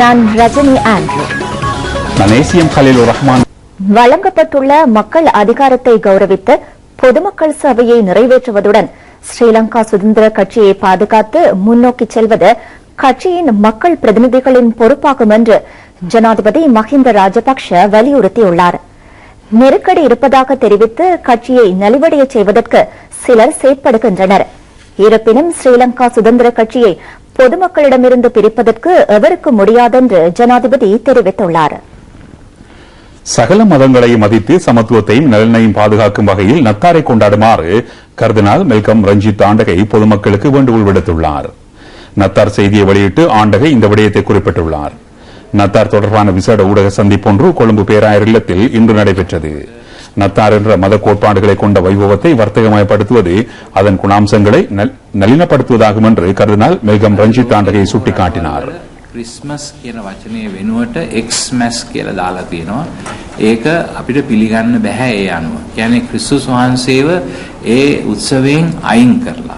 நான் ரஜினி ஆண்ட்ரூ. வழங்கப்பட்டுள்ள மக்கள் அதிகாரத்தை கௌரவித்து பொதுமக்கள் சேவையை நிறைவேற்றுவதுடன் ஸ்ரீலங்கா சுதந்திர கட்சியை பாதுகாத்து முன்னோக்கி செல்வது கட்சியின் மக்கள் பிரதிநிதிகளின் பொறுப்பாகும் என்று ஜனாதிபதி மஹிந்த ராஜபக்ஷ வலியுறுத்தியுள்ளார். நெருக்கடி இருப்பதாக தெரிவித்து கட்சியை நலிவடைய செய்வதற்கு சிலர் செயற்படுகின்றனர். இருப்பினும் ஸ்ரீலங்கா சுதந்திர கட்சியை பொதுமக்களிடமிருந்து பிரிப்பதற்கு எவருக்கு முடியாதென்று ஜனாதிபதி தெரிவித்துள்ளார். சகல மதங்களையும் மதித்து சமத்துவத்தையும் நலனையும் பாதுகாக்கும் வகையில் நத்தாரை கொண்டாடுமாறு கர்தினால் மெல்கம் ரஞ்சித் ஆண்டகை பொதுமக்களுக்கு வேண்டுகோள் விடுத்துள்ளார். நத்தார் செய்தியை வெளியிட்டு ஆண்டகை இந்த விடயத்தை குறிப்பிட்டுள்ளார். நத்தார் தொடர்பான விசேட ஊடக சந்திப்பொன்று கொழும்பு பேராயர் இல்லத்தில் இன்று நடைபெற்றது. நத்தார் என்ற மத கோட்பாடுகளை கொண்ட வைபவத்தை வர்த்தகமயப்படுத்துவது அதன் குணாம்சங்களை நளினப்படுத்துவதாகும் என்று கர்தினால் மெல்கம் ரஞ்சித் ஆண்டகை சுட்டிக்காட்டினார். ක්‍රිස්මස් කියන වචනය වෙනුවට එක්ස්මැස් කියලා දාලා තියෙනවා. ඒක අපිට පිළිගන්න බෑ ඒ අනුව. කියන්නේ ක්‍රිස්තුස් වහන්සේව ඒ උත්සවයෙන් අයින් කරලා.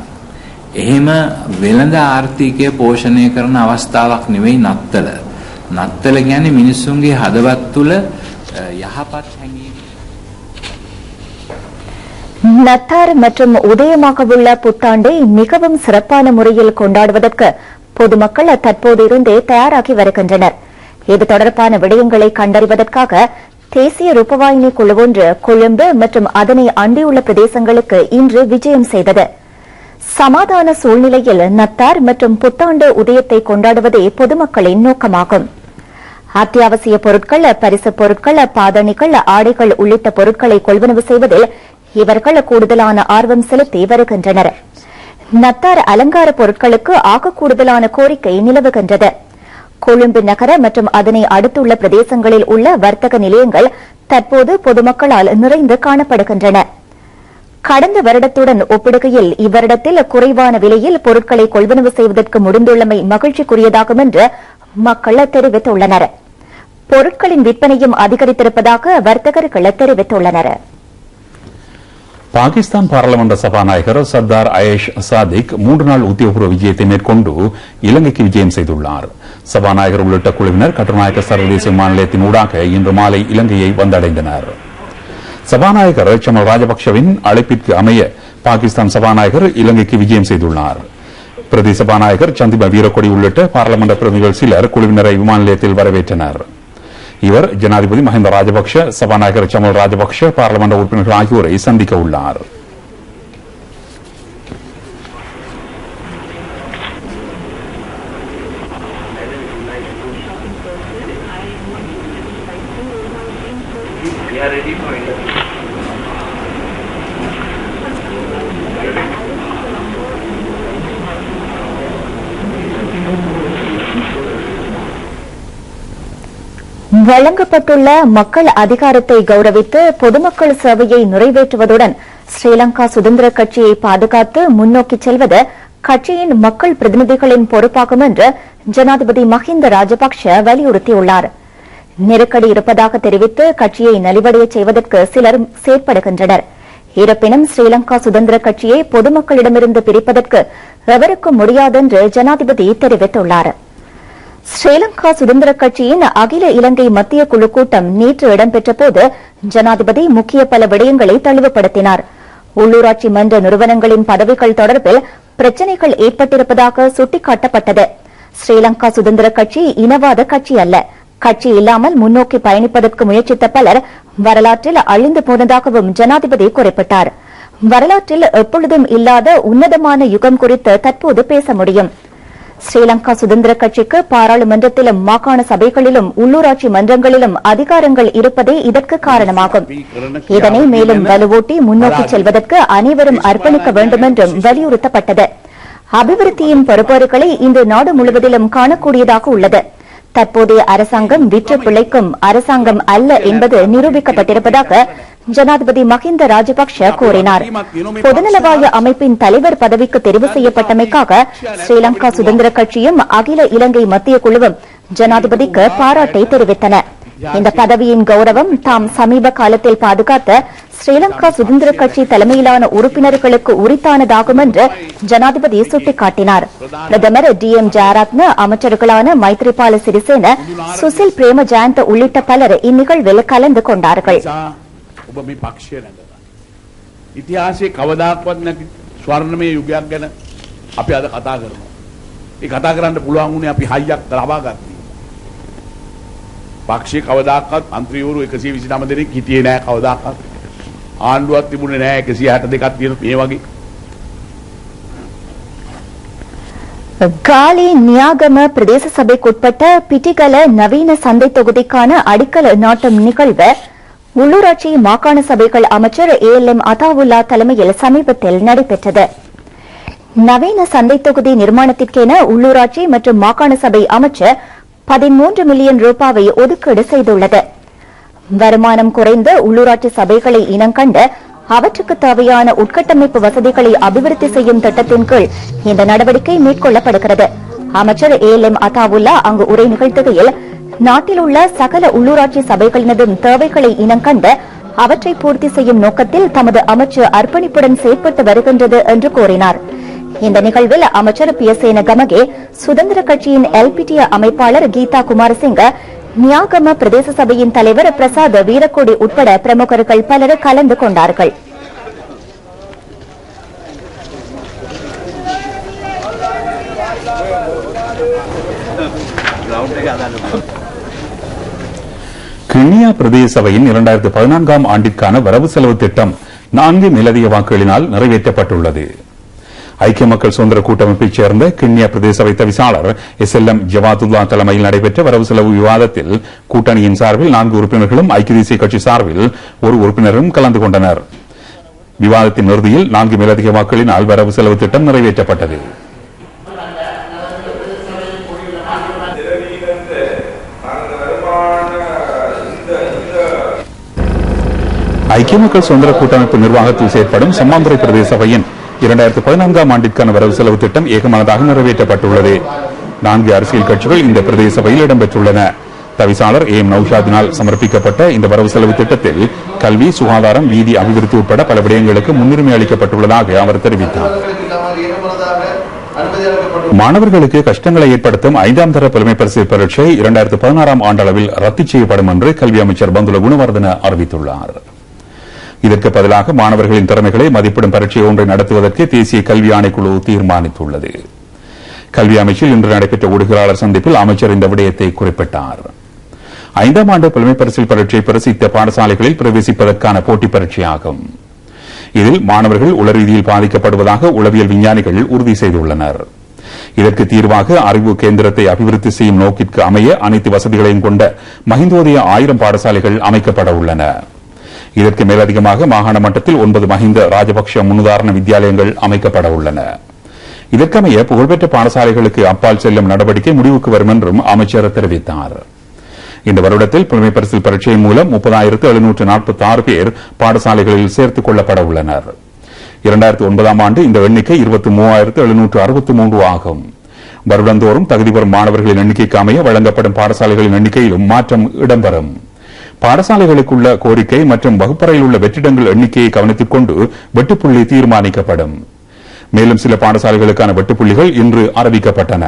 එහෙම වෙළඳ ආර්ථිකය පෝෂණය කරන අවස්ථාවක් නෙවෙයි නත්තල. නත්තල කියන්නේ මිනිස්සුන්ගේ හදවත් තුළ යහපත් හැඟීම්. நத்தார் மற்றும் உதயமாகவுள்ள புத்தாண்டை மிகவும் சிறப்பான முறையில் கொண்டாடுவதற்கு பொதுமக்கள் தற்போதிருந்தே தயாராகி வருகின்றனர். இது தொடர்பான விடயங்களை கண்டறிவதற்காக தேசிய ரூபவாயினி குழு ஒன்று கொழும்பு மற்றும் அதனை அண்டியுள்ள பிரதேசங்களுக்கு இன்று விஜயம் செய்தது. சமாதான சூழ்நிலையில் நத்தார் மற்றும் புத்தாண்டு உதயத்தை கொண்டாடுவதே பொதுமக்களின் நோக்கமாகும். அத்தியாவசிய பொருட்கள், பரிசுப் பொருட்கள், பாதணிகள், ஆடைகள் உள்ளிட்ட பொருட்களை கொள்வனவு செய்வதில் இவர்கள் கூடுதலான ஆர்வம் செலுத்தி வருகின்றனர். நத்தார் அலங்கார பொருட்களுக்கு ஆக கூடுதலான கோரிக்கை நிலவுகின்றது. கொழும்பு நகர மற்றும் அதனை அடுத்துள்ள பிரதேசங்களில் உள்ள வர்த்தக நிலையங்கள் தற்போது பொதுமக்களால் நிறைந்து காணப்படுகின்றன. கடந்த வருடத்துடன் ஒப்பிடுகையில் இவ்வருடத்தில் குறைவான விலையில் பொருட்களை கொள்வனவு செய்வதற்கு முடிந்துள்ளமை மகிழ்ச்சிக்குரியதாகும் என்று மக்கள் தெரிவித்துள்ளனர். பொருட்களின் விற்பனையும் அதிகரித்திருப்பதாக வர்த்தகர்கள் தெரிவித்துள்ளனர். பாகிஸ்தான் பாராளுமன்ற சபாநாயகர் சர்தார் அயேஷ் சாதிக் 3 நாள் உத்தியோகபூர்வ விஜயத்தை மேற்கொண்டு இலங்கைக்கு விஜயம் செய்துள்ளார். சபாநாயகர் உள்ளிட்ட குழுவினர் கட்டுநாயக்க சர்வதேச விமான நிலையத்தின் ஊடாக இன்று மாலை இலங்கையை வந்தடைந்தனர். சபாநாயகர் சமல் ராஜபக்சவின் அழைப்பிற்கு அமைய பாகிஸ்தான் சபாநாயகர் இலங்கைக்கு விஜயம் செய்துள்ளார். பிரதி சபாநாயகர் சந்திம வீரக்கொடி உள்ளிட்ட பாராளுமன்ற பிரதிநிதிகள் சிலர் குழுவினரை விமான நிலையத்தில் வரவேற்றனர். இவர் ஜனாதிபதி மஹிந்த ராஜபக்ஷ, சபாநாயகர் சமல் ராஜபக்ஷ, பாராளுமன்ற உறுப்பினர்கள் ஆகியோரை சந்திக்க உள்ளார். வழங்கப்பட்டுள்ள மக்கள் அதிகாரத்தை கௌரவித்து பொதுமக்கள் சேவையை நிறைவேற்றுவதுடன் ஸ்ரீலங்கா சுதந்திர கட்சியை பாதுகாத்து முன்னோக்கி செல்வது கட்சியின் மக்கள் பிரதிநிதிகளின் பொறுப்பாகும் என்று ஜனாதிபதி மஹிந்த ராஜபக்ஷ வலியுறுத்தியுள்ளார். நெருக்கடி இருப்பதாக தெரிவித்து கட்சியை நலிவடைய செய்வதற்கு சிலர் செயற்படுகின்றனர். இருப்பினும் ஸ்ரீலங்கா சுதந்திர கட்சியை பொதுமக்களிடமிருந்து பிரிப்பதற்கு எவருக்கும் முடியாதென்று ஜனாதிபதி தெரிவித்துள்ளார். ஸ்ரீலங்கா சுதந்திர கட்சியின் அகில இலங்கை மத்திய குழு கூட்டம் நேற்று இடம்பெற்றபோது ஜனாதிபதி முக்கிய பல விடயங்களை தெளிவுபடுத்தினார். உள்ளூராட்சி மன்ற நிறுவனங்களின் பதவிகள் தொடர்பில் பிரச்சினைகள் ஏற்பட்டிருப்பதாக சுட்டிக்காட்டப்பட்டது. ஸ்ரீலங்கா சுதந்திர கட்சி இனவாத கட்சி அல்ல. கட்சி இல்லாமல் முன்னோக்கி பயணிப்பதற்கு முயற்சித்த பலர் வரலாற்றில் அழிந்து போனதாகவும் ஜனாதிபதி குறிப்பிட்டார். வரலாற்றில் எப்பொழுதும் இல்லாத உன்னதமான யுகம் குறித்து தற்போது பேச முடியும். ஸ்ரீலங்கா சுதந்திர கட்சிக்கு பாராளுமன்றத்திலும் மாகாண சபைகளிலும் உள்ளூராட்சி மன்றங்களிலும் அதிகாரங்கள் இருப்பதே இதற்கு காரணமாகும். இதனை மேலும் வலுவூட்டி முன்னோக்கி செல்வதற்கு அனைவரும் அர்ப்பணிக்க வேண்டும் என்றும் வலியுறுத்தப்பட்டது. அபிவிருத்தியின் பருப்பொருட்களை இன்று நாடு முழுவதிலும் காணக்கூடியதாக உள்ளது. தற்போதைய அரசாங்கம் விற்று பிழைக்கும் அரசாங்கம் அல்ல என்பது நிரூபிக்கப்பட்டிருப்பதாக ஜனாதிபதி மஹிந்த ராஜபக்ஷ கூறினார். பொதுநலவாய அமைப்பின் தலைவர் பதவிக்கு தெரிவு செய்யப்பட்டமைக்காக ஸ்ரீலங்கா சுதந்திர கட்சியும் அகில இலங்கை மத்திய குழுவும் ஜனாதிபதிக்கு பாராட்டை தெரிவித்தன. இந்த பதவியின் கௌரவம் தாம் சமீப காலத்தில் பாதுகாத்த ஸ்ரீலங்கா சுதந்திர கட்சி தலைமையிலான உறுப்பினர்களுக்கு உரித்தானதாகும் என்று ஜனாதிபதி சுட்டிக்காட்டினார். பிரதமர் DM ஜெயரத்ன, அமைச்சர்களான மைத்ரிபால சிறிசேன, சுசில் பிரேமஜயந்த உள்ளிட்ட பலர் இந்நிகழ்வில் கலந்து கொண்டார்கள். ඉතිහාසයේ කවදාකවත් නැති ස්වර්ණමය යුගයක් ගැන අපි අද කතා කරනවා. ඒ කතා කරන්න පුළුවන් වුණේ අපි හයියක් ලබා ගත්තා. පක්ෂයේ කවදාකවත් മന്ത്രിවරු 129 දෙනෙක් හිටියේ නැහැ කවදාකවත්. ආණ්ඩුවක් තිබුණේ නැහැ 162ක් තියෙන මේ වගේ. காலி நியாகம பிரதேச சபைக்குட்பட்ட பிட்டிகல நவீன சந்தை தொகுதிக்கான அடிக்கல் நாட்டும் நிகழ்வு உள்ளூராட்சி மாகாண சபைகள் அமைச்சர் ALM அதாவுல்லா தலைமையில் சமீபத்தில் நடைபெற்றது. நவீன சந்தை தொகுதி நிர்மாணத்திற்கென உள்ளூராட்சி மற்றும் மாகாண சபை அமைச்சர் 13 மில்லியன் ரூபாவை ஒதுக்கீடு செய்துள்ளது. வருமானம் குறைந்த உள்ளூராட்சி சபைகளை இனங்கண்டு அவற்றுக்கு தேவையான உட்கட்டமைப்பு வசதிகளை அபிவிருத்தி செய்யும் திட்டத்தின் கீழ் இந்த நடவடிக்கை மேற்கொள்ளப்படுகிறது. அமைச்சர் ALM அதாவுல்லா அங்கு உரை நிகழ்த்துகையில், நாட்டில் உள்ள சகல உள்ளூராட்சி சபைகளினதும் தேவைகளை இனங்கண்டு அவற்றை பூர்த்தி செய்யும் நோக்கத்தில் தமது அமைச்சு அர்ப்பணிப்புடன் செயற்பட்டு வருகின்றது என்று கூறினார். இந்த நிகழ்வில் அமைச்சர் பியசேன கமகே, சுதந்திர கட்சியின் LPT அமைப்பாளர் கீதா குமாரசிங்க, நியாகம பிரதேச சபையின் தலைவர் பிரசாத் வீரக்கோடி உட்பட பிரமுகர்கள் பலர் கலந்து கொண்டார்கள். கிண்ணியா பிரதேச சபையின் 2014ஆம் ஆண்டிற்கான வரவு செலவு திட்டம் 4 மேலதிக வாக்குகளினால் நிறைவேற்றப்பட்டுள்ளது. ஐக்கிய மக்கள் சுதந்திர கூட்டமைப்பைச் சேர்ந்த கிண்ணியா பிரதேச சபை தவிசாளர் SLM ஜவாதுல்லா தலைமையில் நடைபெற்ற வரவு செலவு விவாதத்தில் கூட்டணியின் சார்பில் 4 உறுப்பினர்களும் ஐக்கிய தேசிய கட்சி சார்பில் 1 உறுப்பினரும் கலந்து கொண்டனர். விவாதத்தின் இறுதியில் 4 மேலதிக வாக்குகளினால் வரவு செலவு திட்டம் நிறைவேற்றப்பட்டது. ஐக்கிய மக்கள் சுதந்திர கூட்டமைப்பு நிர்வாகத்தில் செயற்படும் சம்மாந்துறை பிரதேச சபையின் 2014ஆம் ஆண்டிற்கான வரவு செலவு திட்டம் ஏகமனதாக நிறைவேற்றப்பட்டுள்ளது. 4 அரசியல் கட்சிகள் இந்த பிரதேச சபையில் இடம்பெற்றுள்ளன. தவிசாளர் AM நௌஷாதினால் சமர்ப்பிக்கப்பட்ட இந்த வரவு செலவு திட்டத்தில் கல்வி, சுகாதாரம், வீதி அபிவிருத்தி உட்பட பல விடயங்களுக்கு முன்னுரிமை அளிக்கப்பட்டுள்ளதாக அவர் தெரிவித்தார். மாணவர்களுக்கு கஷ்டங்களை ஏற்படுத்தும் 5ஆம் தர புலமை பரிசில் பரீட்சை 2016ஆம் ஆண்டளவில் ரத்து செய்யப்படும் என்று கல்வி அமைச்சர் பந்துல குணவர்தன அறிவித்துள்ளார். இதற்கு பதிலாக மாணவர்களின் திறமைகளை மதிப்பிடும் பரீட்சை ஒன்றை நடத்துவதற்கு தேசிய கல்வி ஆணைக்குழு தீர்மானித்துள்ளது. கல்வி அமைச்சில் இன்று நடைபெற்ற ஊடகவியலாளர் சந்திப்பில் அமைச்சர் இந்த விடயத்தை குறிப்பிட்டார். 5ஆம் ஆண்டு புலமை பரிசில் பரீட்சை பிரசித்த பாடசாலைகளில் பிரவேசிப்பதற்கான போட்டி பரீட்சையாகும். இதில் மாணவர்கள் உளரீதியில் பாதிக்கப்படுவதாக உளவியல் விஞ்ஞானிகள் உறுதி செய்துள்ளனர். இதற்கு தீர்வாக அறிவு கேந்திரத்தை அபிவிருத்தி செய்யும் நோக்கிற்கு அமைய அனைத்து வசதிகளையும் கொண்ட மஹிந்தோதய 1000 பாடசாலைகள் அமைக்கப்பட உள்ளன. இதற்கு மேலதிகமாக மாகாண மட்டத்தில் 9 மஹிந்த ராஜபக்ஷ முன்னுதாரண வித்தியாலயங்கள் அமைக்கப்பட உள்ளன. இதற்கமைய புகழ்பெற்ற பாடசாலைகளுக்கு அப்பால் செல்லும் நடவடிக்கை முடிவுக்கு வரும் என்றும் அமைச்சர் தெரிவித்தார். இந்த வருடத்தில் புலமை பரிசில் பரீட்சை மூலம் 30,746 பேர் பாடசாலைகளில் சேர்த்துக் கொள்ளப்பட உள்ளனர். 2009ஆம் ஆண்டு இந்த எண்ணிக்கை 23,763 ஆகும். வருடந்தோறும் தகுதி பெறும் மாணவர்களின் எண்ணிக்கைக்கு அமைய வழங்கப்படும் பாடசாலைகளின் எண்ணிக்கையிலும் மாற்றம் இடம்பெறும். பாடசாலைகளுக்குள்ள கோரிக்கை மற்றும் வகுப்பறையில் உள்ள வெற்றிடங்கள் எண்ணிக்கையை கவனத்தில் கொண்டு வெட்டுப்புள்ளி தீர்மானிக்கப்படும். மேலும் சில பாடசாலைகளுக்கான வெட்டுப்புள்ளிகள் இன்று அறிவிக்கப்பட்டன.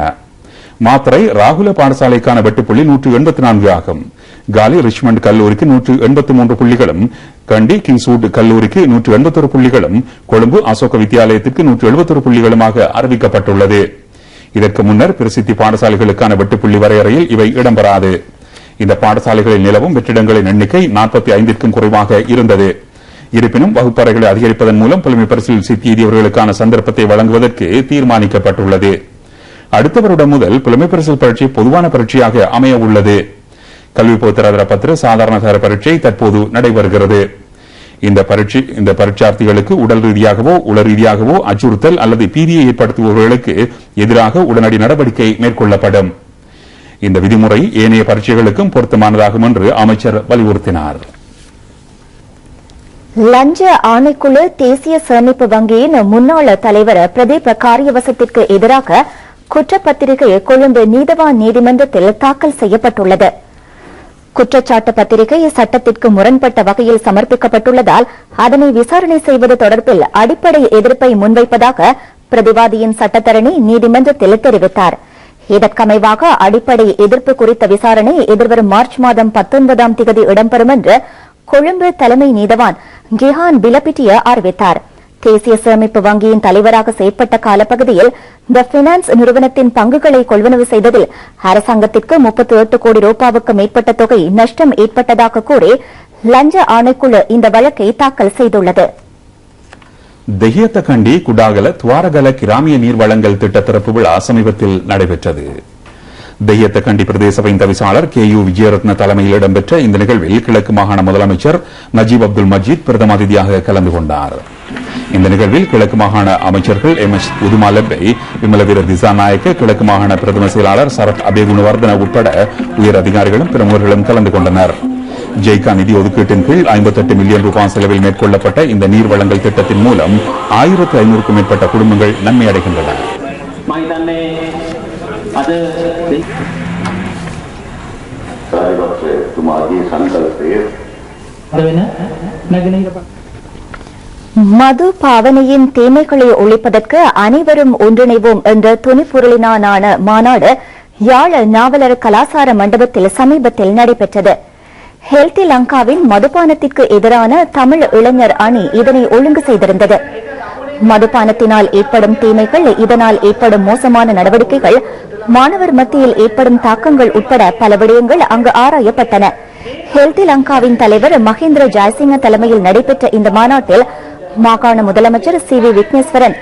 மாத்தறை ராகுல பாடசாலைக்கான வெட்டுப்புள்ளி 184 ஆகும். காலி ரிச்மண்ட் கல்லூரிக்கு 183 புள்ளிகளும், கண்டி கிங்ஸ்வுட் கல்லூரிக்கு 181 புள்ளிகளும், கொழும்பு அசோக வித்தியாலயத்திற்கு 171 புள்ளிகளுமாக அறிவிக்கப்பட்டுள்ளது. இதற்கு முன்னர் பிரசித்தி பாடசாலைகளுக்கான வெட்டுப்புள்ளி வரையறையில் இவை இடம்பெறாது. இந்த பாடசாலைகளில் நிலவும் வெற்றிடங்களின் எண்ணிக்கை 45க்கும் குறைவாக இருந்தது. இருப்பினும் வகுப்பறைகளை அதிகரிப்பதன் மூலம் புலமை பரிசில் சித்தியவர்களுக்கான சந்தர்ப்பத்தை வழங்குவதற்கு தீர்மானிக்கப்பட்டுள்ளது. அடுத்த வருடம் முதல் புலமை பரிசில் பரீட்சை பொதுவான பரீட்சையாக அமைய உள்ளது. கல்வி பொதுத்தராதர பத்திர சாதாரண தர பரீட்சை தற்போது நடைபெறுகிறது. இந்த பரீட்சார்த்திகளுக்கு உடல் ரீதியாகவோ உள ரீதியாகவோ அச்சுறுத்தல் அல்லது பீதியை ஏற்படுத்துபவர்களுக்கு எதிராக உடனடி நடவடிக்கை மேற்கொள்ளப்படும். இந்த விதிமுறை ஏனைய பரீட்சைகளுக்கும் பொருத்தமானதாகும் என்று அமைச்சர் வலியுறுத்தினார். லஞ்ச ஆணைக்குழு தேசிய சேமிப்பு வங்கியின் முன்னாள் தலைவர் பிரதீப் காரியவசத்திற்கு எதிராக குற்றப்பத்திரிகை கொழும்பு நீதவான் நீதிமன்றத்தில் தாக்கல் செய்யப்பட்டுள்ளது. குற்றச்சாட்டு பத்திரிகை சட்டத்திற்கு முரண்பட்ட வகையில் சமர்ப்பிக்கப்பட்டுள்ளதால் அதனை விசாரணை செய்வது தொடர்பில் அடிப்படை எதிர்ப்பை முன்வைப்பதாக பிரதிவாதியின் சட்டத்தரணி நீதிமன்றத்தில் தெரிவித்தார். இதற்கமைவாக அடிப்படை எதிர்ப்பு குறித்த விசாரணை எதிர்வரும் மார்ச் மாதம் 19ஆம் தேதி இடம்பெறும் என்று கொழும்பு தலைமை நீதவான் கிஹான் பிலபிட்டிய அறிவித்தார். தேசிய சேமிப்பு வங்கியின் தலைவராக செயற்பட்ட காலப்பகுதியில் த பினான்ஸ் நிறுவனத்தின் பங்குகளை கொள்வனவு செய்ததில் அரசாங்கத்திற்கு 38 கோடி ரூபாவுக்கு மேற்பட்ட தொகை நஷ்டம் ஏற்பட்டதாக கூறி லஞ்ச ஆணைக்குழு இந்த வழக்கை தாக்கல் செய்துள்ளது. தெஹியத்தகண்டி குடாகல துவாரகல கிராமிய நீர் வழங்கல் திட்ட திறப்பு விழா சமீபத்தில் நடைபெற்றது. தெஹியத்தகண்டி பிரதேச சபை தவிசாளர் KU விஜயரத்ன தலைமையில் இடம்பெற்ற இந்த நிகழ்வில் கிழக்கு மாகாண முதலமைச்சர் நஜீப் அப்துல் மஜீத் பிரதம அதிதியாக கலந்து கொண்டார். இந்த நிகழ்வில் கிழக்கு மாகாண அமைச்சர்கள் MS உதுமாலெப்பை, விமலவீர திசாநாயக்க, கிழக்கு மாகாண பிரதம செயலாளர் சரத் அபேகுணவர்தன உட்பட உயர் அதிகாரிகளும் பிரமுகர்களும் கலந்து கொண்டனர். ஜெய்கா நிதி ஒதுக்கீட்டின் கீழ் 58 மில்லியன் ரூபாய் செலவில் மேற்கொள்ளப்பட்ட இந்த நீர் வழங்கல் திட்டத்தின் மூலம் 1500க்கும் மேற்பட்ட குடும்பங்கள் நன்மை அடைகின்றன. மது பாவனையின் தீமைகளை ஒழிப்பதற்கு அனைவரும் ஒன்றிணைவோம் என்ற துணிப்பொருளினான மாநாடு யாழ் நாவலர் கலாசார மண்டபத்தில் சமீபத்தில் நடைபெற்றது. ஹெல்தி லங்காவின் மதுபானத்திற்கு எதிரான தமிழ் இளைஞர் அணி இதனை ஒழுங்கு செய்திருந்தது. மதுபானத்தினால் ஏற்படும் தீமைகள், இதனால் ஏற்படும் மோசமான நடவடிக்கைகள், மாணவர் மத்தியில் ஏற்படும் தாக்கங்கள் உட்பட பல விடயங்கள் அங்கு ஆராயப்பட்டன. ஹெல்தி லங்காவின் தலைவர் மகேந்திர ஜெயசிங்க தலைமையில் நடைபெற்ற இந்த மாநாட்டில் மாகாண முதலமைச்சர் CV விக்னேஸ்வரன்,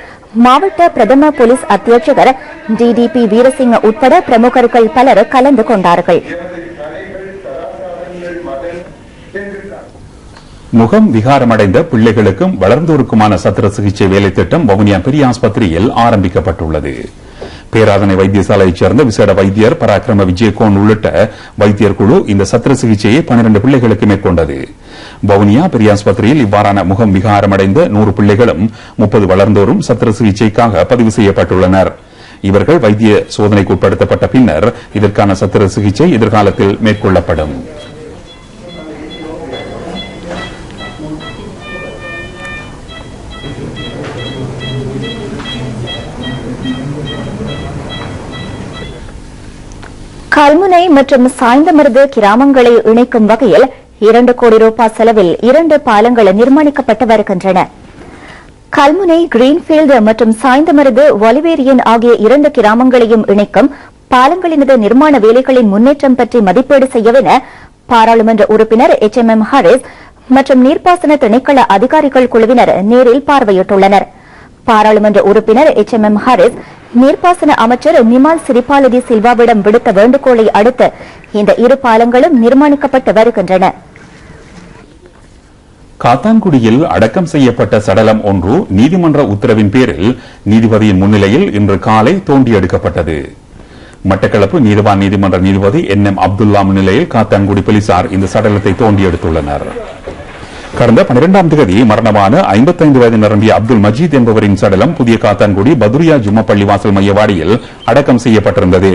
மாவட்ட பிரதம போலீஸ் அத்தியட்சகர் DDP வீரசிங்க உட்பட பிரமுகர்கள் பலர் கலந்து கொண்டார்கள். முகம் விகாரமடைந்த பிள்ளைகளுக்கும் வளர்ந்தோருக்குமான சத்திர சிகிச்சை வேலை திட்டம் வவுனியா பெரிய ஆஸ்பத்திரியில் ஆரம்பிக்கப்பட்டுள்ளது. பேராதனை வைத்தியசாலையைச் சேர்ந்த விசேட வைத்தியர் பராக்கிரம விஜயகோன் உள்ளிட்ட வைத்தியர் குழு இந்த சத்திர சிகிச்சையை 12 பிள்ளைகளுக்கு மேற்கொண்டது. வவுனியா பெரிய ஆஸ்பத்திரியில் இவ்வாறான முகம் விகாரமடைந்த 100 பிள்ளைகளும் 30 வளர்ந்தோரும் சத்திர சிகிச்சைக்காக பதிவு செய்யப்பட்டுள்ளனர். இவர்கள் வைத்திய சோதனைக்கு உட்படுத்தப்பட்ட பின்னர் இதற்கான சத்திர சிகிச்சை எதிர்காலத்தில் மேற்கொள்ளப்படும். கல்முனை மற்றும் சாய்ந்தமருது கிராமங்களை இணைக்கும் வகையில் 2 கோடி ரூபாய் செலவில் 2 பாலங்கள் நிர்மாணிக்கப்பட்டு வருகின்றன. கல்முனை, கிரீன்ஃபீல்டு மற்றும் சாய்ந்தமருது, ஒலிவேரியன் ஆகிய 2 கிராமங்களையும் இணைக்கும் பாலங்களினது நிர்மாண வேலைகளின் முன்னேற்றம் பற்றி மதிப்பீடு செய்யவென பாராளுமன்ற உறுப்பினர் HMM ஹாரிஸ் மற்றும் நீர்ப்பாசன திணைக்கள அதிகாரிகள் குழுவினர் நேரில் பார்வையிட்டுள்ளனர். பாராளுமன்ற உறுப்பினர் HMM ஹாரிஸ் நீர்ப்பாசன அமைச்சர் நிமால் சிரிபாலதி சில்வாவிடம் விடுத்த வேண்டுகோளை அடுத்து இந்த 2 பாலங்களும் நிர்மாணிக்கப்பட்டு வருகின்றன. காத்தான்குடியில் அடக்கம் செய்யப்பட்ட சடலம் ஒன்று நீதிமன்ற உத்தரவின் பேரில் நீதிபதியின் முன்னிலையில் இன்று காலை தோண்டி எடுக்கப்பட்டது. மட்டக்களப்பு நீதிவான் நீதிமன்ற நீதிபதி NM அப்துல்லா முன்னிலையில் காத்தான்குடி போலீசார் இந்த சடலத்தை தோண்டி எடுத்துள்ளனர். கடந்த 12ஆம் தேதி மரணமான 55 வயது நிரம்பிய அப்துல் மஜீத் என்பவரின் சடலம் புதிய காத்தான்குடி பதுரியா ஜும்மா பள்ளிவாசல் மையவாடியில் அடக்கம் செய்யப்பட்டிருந்தது.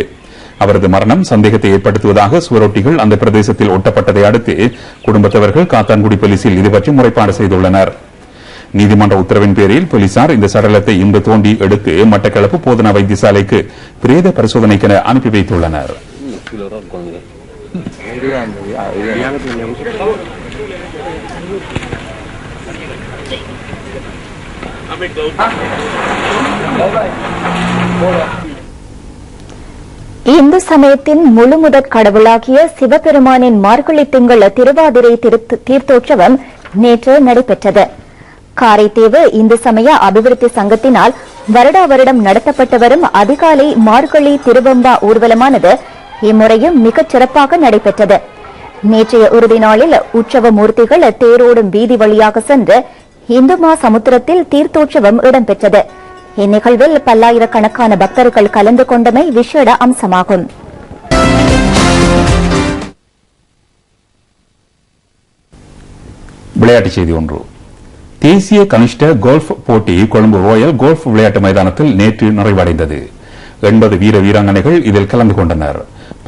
அவரது மரணம் சந்தேகத்தை ஏற்படுத்துவதாக சுவரொட்டிகள் அந்த பிரதேசத்தில் ஒட்டப்பட்டதை அடுத்து குடும்பத்தவர்கள் காத்தான்குடி போலீசில் இதுபற்றி முறைப்பாடு செய்துள்ளனர். நீதிமன்ற உத்தரவின் பேரில் போலீசார் இந்த சடலத்தை இன்று தோண்டி எடுத்து மட்டக்களப்பு போதனா வைத்தியசாலைக்கு பிரேத பரிசோதனைக்கென அனுப்பி வைத்துள்ளனர். இந்து சமயத்தின் முழுமுதற் கடவுளாகிய சிவபெருமானின் மார்கழி திங்கள் திருவாதிரை தீர்த்தோற்சவம் நேற்று நடைபெற்றது. காரைதீவு இந்து சமய அபிவிருத்தி சங்கத்தினால் வருடா வருடம் நடத்தப்பட்டு வரும் அதிகாலை மார்கழி திருவெம்பா ஊர்வலமானது இம்முறையும் மிகச் சிறப்பாக நடைபெற்றது. நேற்றைய உறுதி நாளில் உற்சவ மூர்த்திகள் தேரோடும் வீதி வழியாக சென்று இந்துமா சமுத்திரத்தில் தீர்த்தோற்சவம் இடம்பெற்றது. இந்நிகழ்வில் பல்லாயிரக்கணக்கான பக்தர்கள் கலந்து கொண்டமை விசேட அம்சமாகும். விளையாட்டுச் செய்தி ஒன்று. தேசிய கனிஷ்ட கோல்ஃப் போட்டி கொழும்பு ரோயல் கோல்ஃப் விளையாட்டு மைதானத்தில் நேற்று நிறைவடைந்தது. 80 வீர வீராங்கனைகள் இதில் கலந்து கொண்டனர்.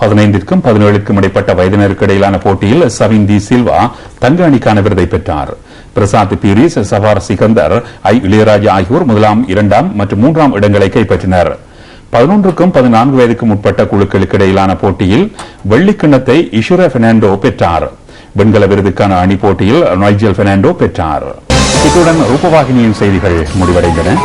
15க்கும் 17க்கும் இடைப்பட்ட வயதினருக்கு இடையிலான போட்டியில் சவின் டி சில்வா தங்க அணிக்கான விருதை பெற்றார். பிரசாத் பீரிஸ், சவார் சிகந்தர், இளையராஜா ஆகியோர் 1ஆம், 2ஆம் மற்றும் 3ஆம் இடங்களை கைப்பற்றினர். 11க்கும் 14 வயதுக்கும் உட்பட்ட குழுக்களுக்கு இடையிலான போட்டியில் வெள்ளிக்கிண்ணத்தை இஷுர பெர்னாண்டோ பெற்றார். வெண்கல விருதுக்கான அணி போட்டியில் நைஜல் பெர்னாண்டோ பெற்றார். இத்துடன் ரூபவாகினியின் செய்திகள் முடிவடைந்தன.